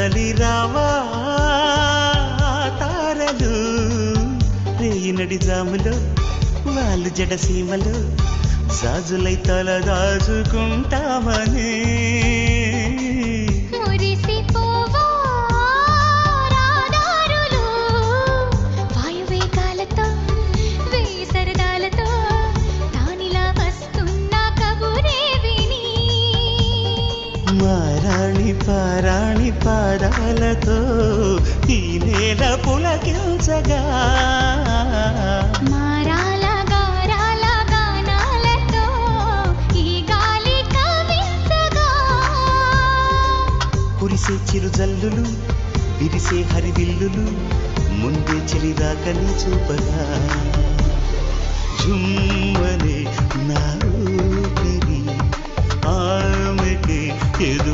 కదలి రావా తారలు రేయినడి జాములో వాళ్ళు జడసీమలో సాజులై తల దాచుకుంటామని పారాణి పాదాలతో ఈ నేల పులకించగా మారాల గారాల గానాలతో ఈ గాలి కవించగా కురిసే చిరుజల్లులు విరిసే హరివిల్లులు ముందే చెలిదాకని చూపగా జుమ్మనే నా ఊపిరి ఆమెకి ఎదు